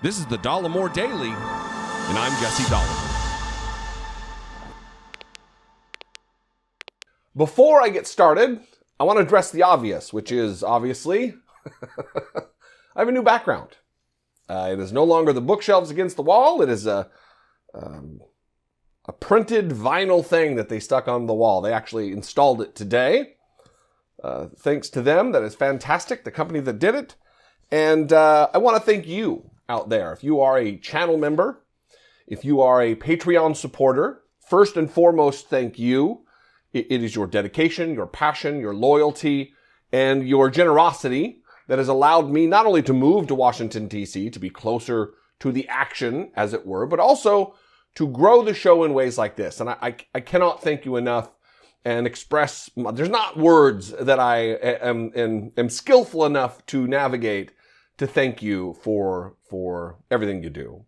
This is the Dollemore Daily, and I'm Jesse Dollemore. Before I get started, I want to address the obvious, which is, obviously, I have a new background. It is no longer the bookshelves against the wall. It is a printed vinyl thing that they stuck on the wall. They actually installed it today. Thanks to them. That is fantastic, the company that did it. And I want to thank you out there. If you are a channel member, if you are a Patreon supporter, first and foremost, thank you. It is your dedication, your passion, your loyalty, and your generosity that has allowed me not only to move to Washington, D.C., to be closer to the action, as it were, but also to grow the show in ways like this. And I cannot thank you enough and express, there's not words that I am skillful enough to navigate to thank you for everything you do.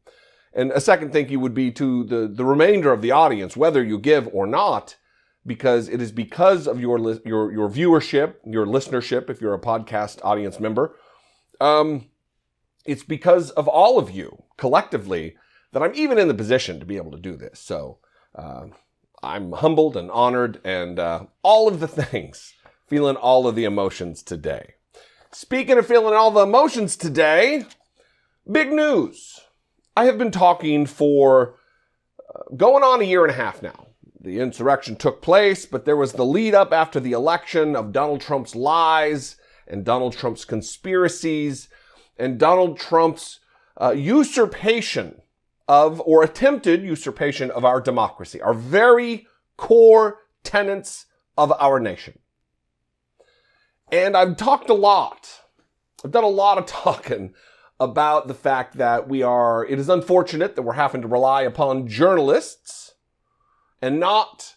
And a second thank you would be to the remainder of the audience, whether you give or not, because it is because of your viewership, your listenership, if you're a podcast audience member. It's because of all of you collectively that I'm even in the position to be able to do this. So I'm humbled and honored and all of the things, feeling all of the emotions today. Speaking of feeling all the emotions today, big news. I have been talking for going on a year and a half now. The insurrection took place, but there was the lead up after the election of Donald Trump's lies and Donald Trump's conspiracies and Donald Trump's usurpation of, or attempted usurpation of our democracy, our very core tenets of our nation. And I've talked a lot. I've done a lot of talking about the fact that it is unfortunate that we're having to rely upon journalists and not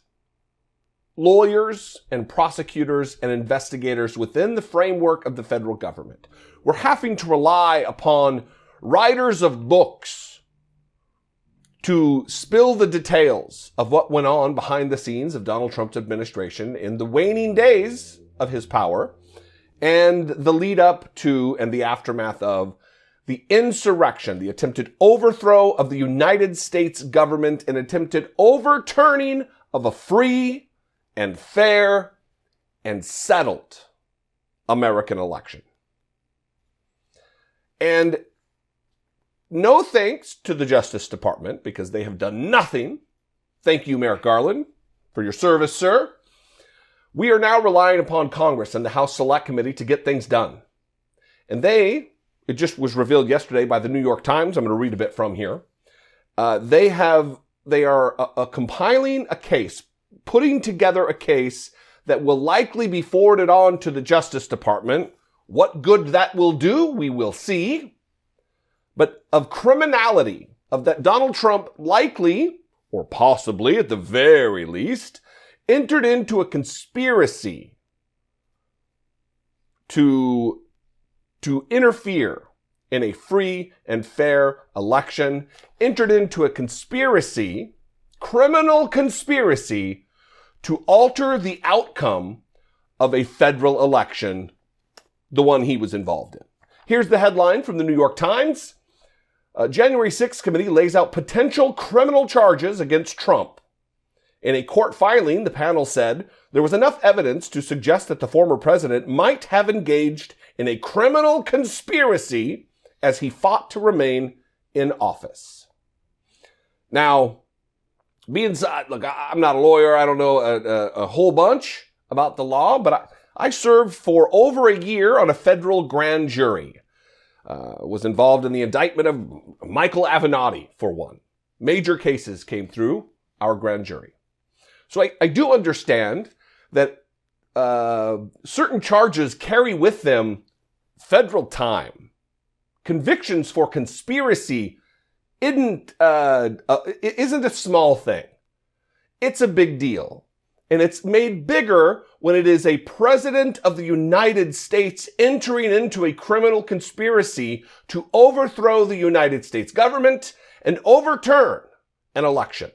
lawyers and prosecutors and investigators within the framework of the federal government. We're having to rely upon writers of books to spill the details of what went on behind the scenes of Donald Trump's administration in the waning days of his power and the lead up to and the aftermath of the insurrection, the attempted overthrow of the United States government, and attempted overturning of a free and fair and settled American election. And no thanks to the Justice Department, because they have done nothing. Thank you, Merrick Garland, for your service, sir. We are now relying upon Congress and the House Select Committee to get things done. And it just was revealed yesterday by the New York Times. I'm going to read a bit from here. They are compiling a case, putting together a case that will likely be forwarded on to the Justice Department. What good that will do, we will see. But of criminality, of that Donald Trump likely, or possibly at the very least, entered into a conspiracy to interfere in a free and fair election, entered into a conspiracy, criminal conspiracy, to alter the outcome of a federal election, the one he was involved in. Here's the headline from the New York Times. January 6th committee lays out potential criminal charges against Trump. In a court filing, the panel said there was enough evidence to suggest that the former president might have engaged in a criminal conspiracy as he fought to remain in office. Now, look, I'm not a lawyer. I don't know a whole bunch about the law, but I served for over a year on a federal grand jury. Was involved in the indictment of Michael Avenatti, for one. Major cases came through our grand jury. So I do understand that certain charges carry with them federal time. Convictions for conspiracy isn't a small thing. It's a big deal. And it's made bigger when it is a president of the United States entering into a criminal conspiracy to overthrow the United States government and overturn an election.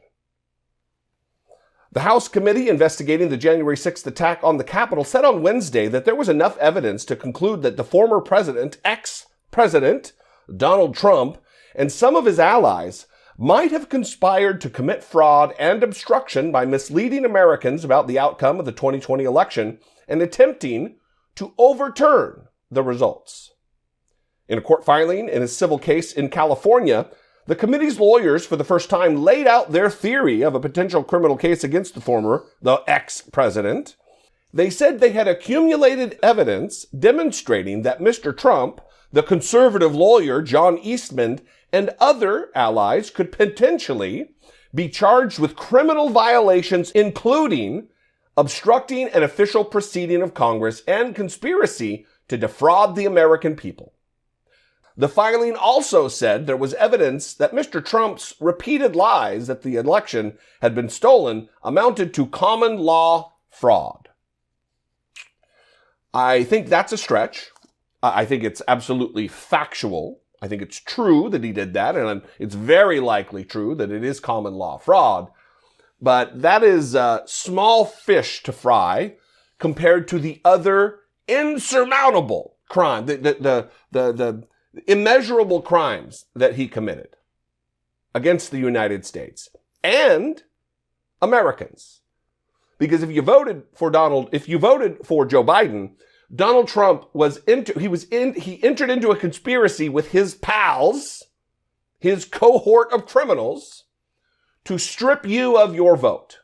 The House committee investigating the January 6th attack on the Capitol said on Wednesday that there was enough evidence to conclude that the former president, ex-president Donald Trump, and some of his allies might have conspired to commit fraud and obstruction by misleading Americans about the outcome of the 2020 election and attempting to overturn the results. In a court filing in a civil case in California, the committee's lawyers for the first time laid out their theory of a potential criminal case against the ex-president. They said they had accumulated evidence demonstrating that Mr. Trump, the conservative lawyer John Eastman, and other allies could potentially be charged with criminal violations, including obstructing an official proceeding of Congress and conspiracy to defraud the American people. The filing also said there was evidence that Mr. Trump's repeated lies that the election had been stolen amounted to common law fraud. I think that's a stretch. I think it's absolutely factual. I think it's true that he did that, and it's very likely true that it is common law fraud. But that is small fish to fry compared to the other insurmountable crime, the immeasurable crimes that he committed against the United States and Americans. Because if you voted for Joe Biden, Donald Trump he entered into a conspiracy with his pals, his cohort of criminals, to strip you of your vote,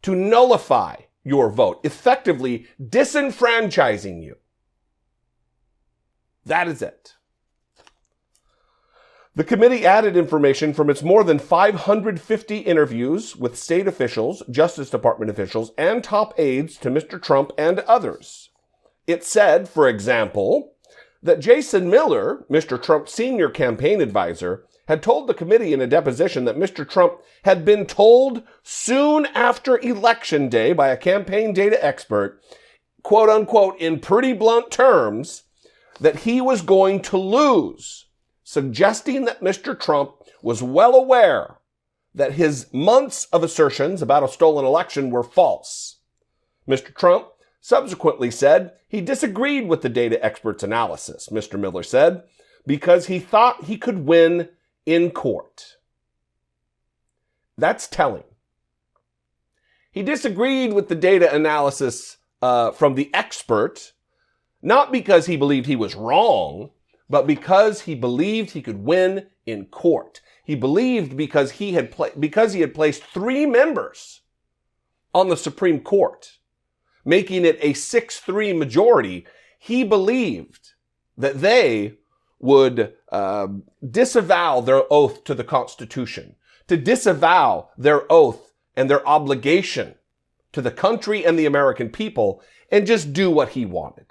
to nullify your vote, effectively disenfranchising you. That is it. The committee added information from its more than 550 interviews with state officials, Justice Department officials, and top aides to Mr. Trump and others. It said, for example, that Jason Miller, Mr. Trump's senior campaign advisor, had told the committee in a deposition that Mr. Trump had been told soon after Election Day by a campaign data expert, quote unquote, in pretty blunt terms, that he was going to lose, suggesting that Mr. Trump was well aware that his months of assertions about a stolen election were false. Mr. Trump subsequently said he disagreed with the data expert's analysis, Mr. Miller said, because he thought he could win in court. That's telling. He disagreed with the data analysis from the expert, not because he believed he was wrong, but because he believed he could win in court. He believed because he had placed 3 members on the Supreme Court, making it a 6-3 majority, he believed that they would disavow their oath to the Constitution, to disavow their oath and their obligation to the country and the American people, and just do what he wanted.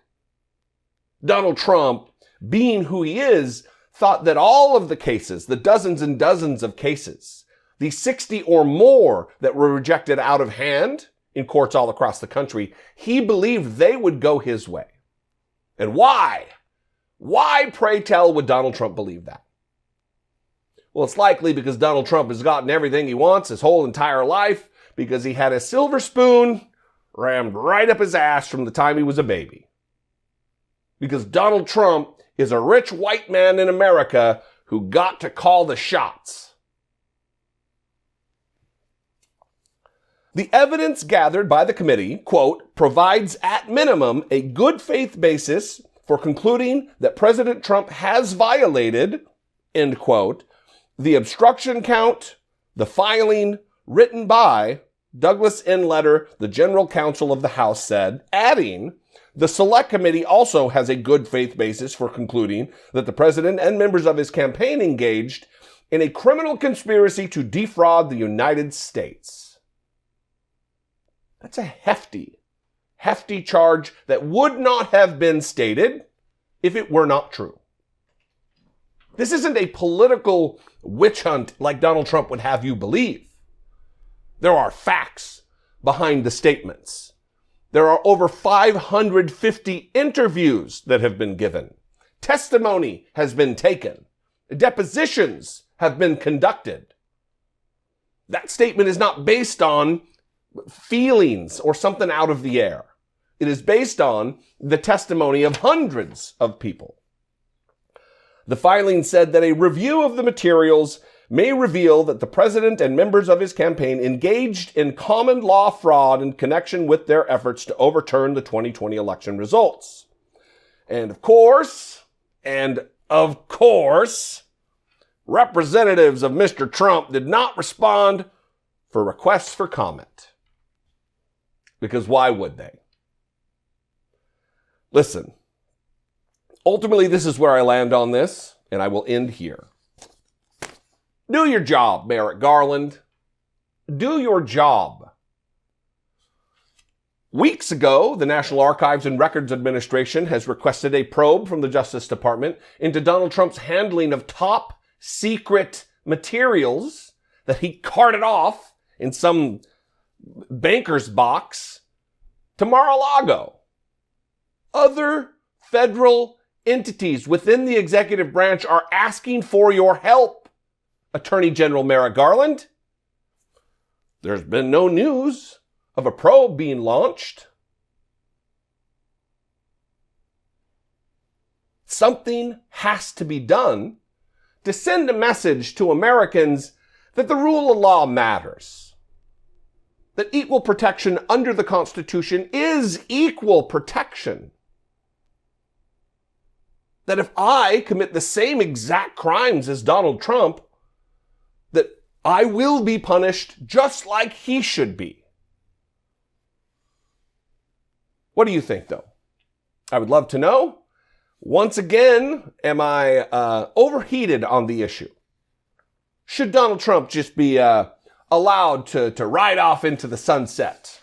Donald Trump, being who he is, thought that all of the cases, the dozens and dozens of cases, the 60 or more that were rejected out of hand in courts all across the country, he believed they would go his way. And why? Why, pray tell, would Donald Trump believe that? Well, it's likely because Donald Trump has gotten everything he wants his whole entire life, because he had a silver spoon rammed right up his ass from the time he was a baby. Because Donald Trump is a rich white man in America who got to call the shots. The evidence gathered by the committee, quote, provides at minimum a good faith basis for concluding that President Trump has violated, end quote, the obstruction count, the filing written by Douglas N. Letter, the general counsel of the House, said, adding, the Select Committee also has a good faith basis for concluding that the president and members of his campaign engaged in a criminal conspiracy to defraud the United States. That's a hefty charge that would not have been stated if it were not true. This isn't a political witch hunt like Donald Trump would have you believe. There are facts behind the statements. There are over 550 interviews that have been given. Testimony has been taken. Depositions have been conducted. That statement is not based on feelings or something out of the air. It is based on the testimony of hundreds of people. The filing said that a review of the materials may reveal that the president and members of his campaign engaged in common law fraud in connection with their efforts to overturn the 2020 election results. And of course, representatives of Mr. Trump did not respond for requests for comment. Because why would they? Listen, ultimately this is where I land on this, and I will end here. Do your job, Merrick Garland. Do your job. Weeks ago, the National Archives and Records Administration has requested a probe from the Justice Department into Donald Trump's handling of top secret materials that he carted off in some banker's box to Mar-a-Lago. Other federal entities within the executive branch are asking for your help, Attorney General Merrick Garland. There's been no news of a probe being launched. Something has to be done to send a message to Americans that the rule of law matters. That equal protection under the Constitution is equal protection. That if I commit the same exact crimes as Donald Trump, that I will be punished just like he should be. What do you think, though? I would love to know. Once again, am I overheated on the issue? Should Donald Trump just be allowed to ride off into the sunset,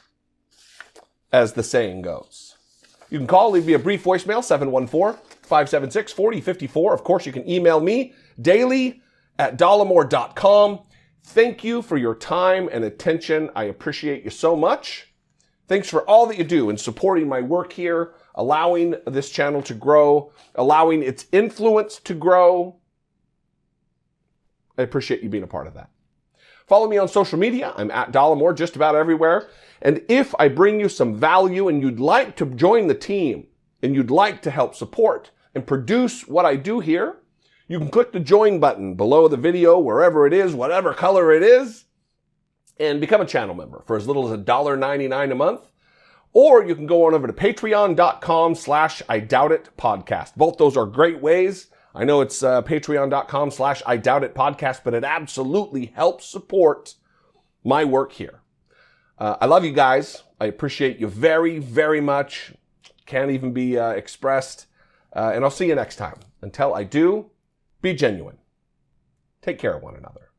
as the saying goes? You can call, leave me a brief voicemail, 714-576-4054. Of course, you can email me, daily@dollemore.com. Thank you for your time and attention. I appreciate you so much. Thanks for all that you do in supporting my work here, allowing this channel to grow, allowing its influence to grow. I appreciate you being a part of that. Follow me on social media. I'm at Dollemore just about everywhere. And if I bring you some value and you'd like to join the team and you'd like to help support and produce what I do here, you can click the join button below the video, wherever it is, whatever color it is, and become a channel member for as little as $1.99 a month. Or you can go on over to patreon.com/IDoubtItPodcast. Both those are great ways. I know it's patreon.com/IDoubtItPodcast, but it absolutely helps support my work here. I love you guys. I appreciate you very, very much. Can't even be expressed. And I'll see you next time. Until I do, be genuine. Take care of one another.